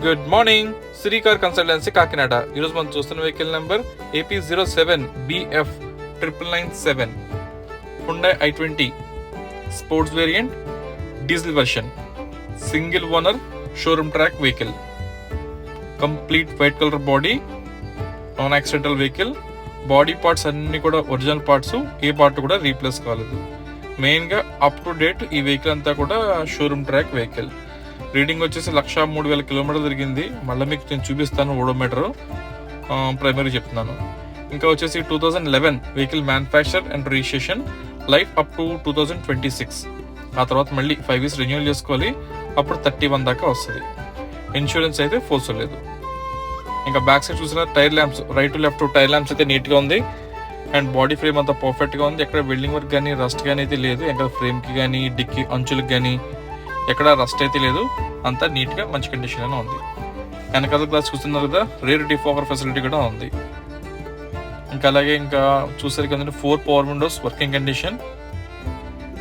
Good morning, Srikar consultancy Kakinada. ఈరోజు మనం చూస్తున్న vehicle number AP07BF997 Hyundai i20 sports variant, diesel version, single owner, showroom track vehicle, complete white colour body, non accidental vehicle. Body parts అన్ని కూడా original parts, ఏ part కూడా replace కాలేదు. మెయిన్గా up to date ఈ vehicle అంతా కూడా showroom track vehicle. Reading వచ్చేసి 103,000 కిలోమీటర్లు తిరిగింది. మళ్ళీ మీకు నేను చూపిస్తాను ఓడోమీటర్, ప్రైమరీ చెప్తున్నాను. ఇంకా వచ్చేసి 2011 vehicle manufacture and registration, life up to 2026. ఆ తర్వాత మళ్ళీ 5 years రెన్యూవల్ చేసుకోవాలి, అప్పుడు 31 దాకా వస్తుంది. ఇన్సూరెన్స్ అయితే ఫోర్స్ లేదు. ఇంకా బ్యాక్ సైడ్ చూసిన tail lamps, right to left tail lamps అయితే నీట్గా ఉంది. అండ్ బాడీ ఫ్రేమ్ అంతా పర్ఫెక్ట్గా ఉంది. ఎక్కడ వెల్డింగ్ వర్క్ కానీ రస్ట్ కానీ అయితే లేదు. ఎక్కడ ఫ్రేమ్కి కానీ డిక్కి అంచులకు కానీ ఎక్కడ రస్ట్ అయితే లేదు. అంతా నీట్గా మంచి కండిషన్లోనే ఉంది. వెనకాల గ్లాస్ చూస్తున్నారు కదా, రేర్ డిఫాగర్ ఫెసిలిటీ కూడా ఉంది. ఇంకా అలాగే ఇంకా చూసరికి 4 power windows working condition.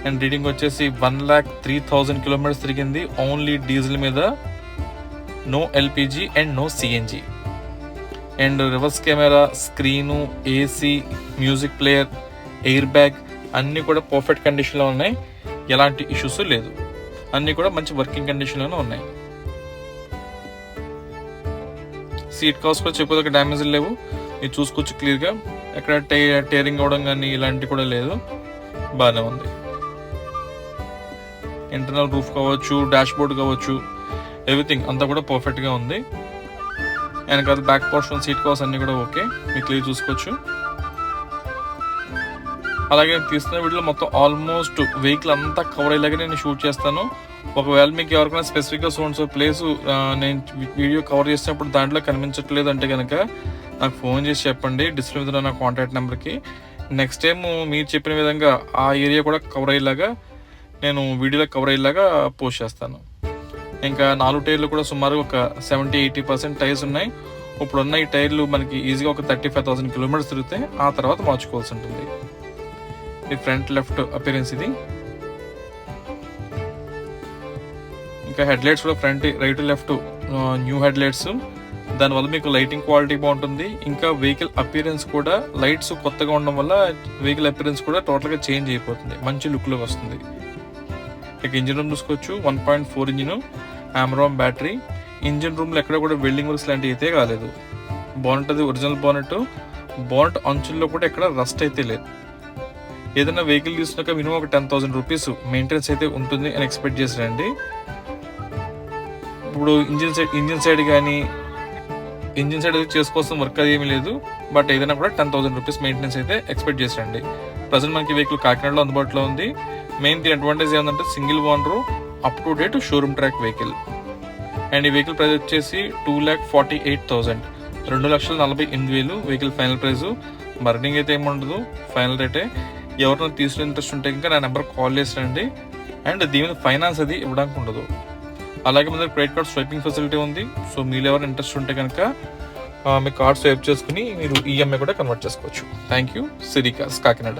And reading వచ్చేసి 1,03,000 కిలోమీటర్స్ తిరిగింది, ఓన్లీ డీజిల్ మీద, no LPG and no CNG. And reverse camera, screen, AC, music player, air bag అన్నీ కూడా పర్ఫెక్ట్ కండిషన్లో ఉన్నాయి. ఎలాంటి ఇష్యూస్ లేదు. అన్నీ కూడా మంచి వర్కింగ్ కండిషన్లోనే ఉన్నాయి. సీట్ కవర్స్ కూడా చెప్పేదాకా డ్యామేజ్ లేవు, మీరు చూసుకోవచ్చు క్లియర్గా. ఎక్కడ టేరింగ్ అవ్వడం కానీ ఇలాంటివి కూడా లేదు, బాగానే ఉంది. ఇంటర్నల్ రూఫ్ కావచ్చు, డాష్ బోర్డ్ కావచ్చు, ఎవ్రీథింగ్ అంతా కూడా పర్ఫెక్ట్గా ఉంది. అండ్ కదా బ్యాక్ పోర్షన్, సీట్ కవర్స్ అన్నీ కూడా ఓకే, మీరు క్లియర్ చూసుకోవచ్చు. అలాగే తీస్తున్న వీడియోలో మొత్తం ఆల్మోస్ట్ వెహికల్ అంతా కవర్ అయ్యేలాగా నేను షూట్ చేస్తాను. ఒకవేళ మీకు ఎవరికైనా స్పెసిఫిక్గా ప్లేస్ నేను వీడియో కవర్ చేసినప్పుడు దాంట్లో కనిపించట్లేదు అంటే కనుక నాకు ఫోన్ చేసి చెప్పండి, డిస్ప్లే మీద నా కాంటాక్ట్ నెంబర్కి. నెక్స్ట్ టైం మీరు చెప్పిన విధంగా ఆ ఏరియా కూడా కవర్ అయ్యేలాగా నేను వీడియోలో కవర్ అయ్యేలాగా పోస్ట్ చేస్తాను. ఇంకా 4 టైర్లు కూడా సుమారు ఒక 70-80% టైర్స్ ఉన్నాయి. ఇప్పుడున్న ఈ టైర్లు మనకి ఈజీగా ఒక 35,000 కిలోమీటర్స్ తిరిగితే ఆ తర్వాత మార్చుకోవాల్సి ఉంటుంది. ఈ ఫ్రంట్ లెఫ్ట్ అపిరెన్స్ ఇది. ఇంకా హెడ్ లైట్స్ కూడా front right left new head lights, దానివల్ల మీకు లైటింగ్ క్వాలిటీ బాగుంటుంది. ఇంకా వెహికల్ అపిరెన్స్ కూడా లైట్స్ కొత్తగా ఉండడం వల్ల వెహికల్ అపిరెన్స్ కూడా టోటల్గా చేంజ్ అయిపోతుంది, మంచి లుక్లో వస్తుంది. ఇక ఇంజిన్ రూమ్ చూసుకోవచ్చు, 1.4 ఇంజిన్, ఆమ్రామ్ బ్యాటరీ. ఇంజిన్ రూమ్లో ఎక్కడ కూడా వెల్డింగ్ వర్క్స్ లాంటివి అయితే కాలేదు. బానెట్ అది ఒరిజినల్ బానెట్. బానెట్ అంచుల్లో కూడా ఎక్కడ రస్ట్ అయితే లేదు. ఏదైనా వెహికల్ తీసుకున్నాక మినిమం ఒక 10,000 రూపీస్ మెయింటెనెన్స్ అయితే ఉంటుంది అని ఎక్స్పెక్ట్ చేసారండి. ఇప్పుడు ఇంజిన్ సైడ్ కానీ చేసుకోవాల్సిన వర్క్ అది ఏమీ లేదు. బట్ ఏదైనా కూడా 10,000 రూపీస్ మెయింటెనెన్స్ అయితే ఎక్స్పెక్ట్ చేసారండి. ప్రజెంట్ మనకి వెహికల్ కాకినాడలో అందుబాటులో ఉంది. మెయిన్ దీని అడ్వాంటేజ్ ఏంటంటే single owner, up to date showroom track vehicle. And ఈ వెహికల్ ప్రైస్ వచ్చేసి 2,48,000, 2,48,000 వెహికల్ ఫైనల్ ప్రైస్. బర్నింగ్ అయితే ఏముండదు, ఫైనల్ రేటే. ఎవరైనా తీసుకునే ఇంట్రెస్ట్ ఉంటే ఇంకా నా నెంబర్ కాల్ చేసిరండి. అండ్ దీని మీద ఫైనాన్స్ అది ఇవ్వడానికి ఉండదు. అలాగే మన దగ్గర క్రెడిట్ కార్డ్ స్వైపింగ్ ఫెసిలిటీ ఉంది. సో మీరు ఎవరైనా ఇంట్రెస్ట్ ఉంటే కనుక మీ కార్డ్ స్వైప్ చేసుకుని మీరు ఈఎంఐ కూడా కన్వర్ట్ చేసుకోవచ్చు. Thank you. శ్రీకార్ కాకినాడ.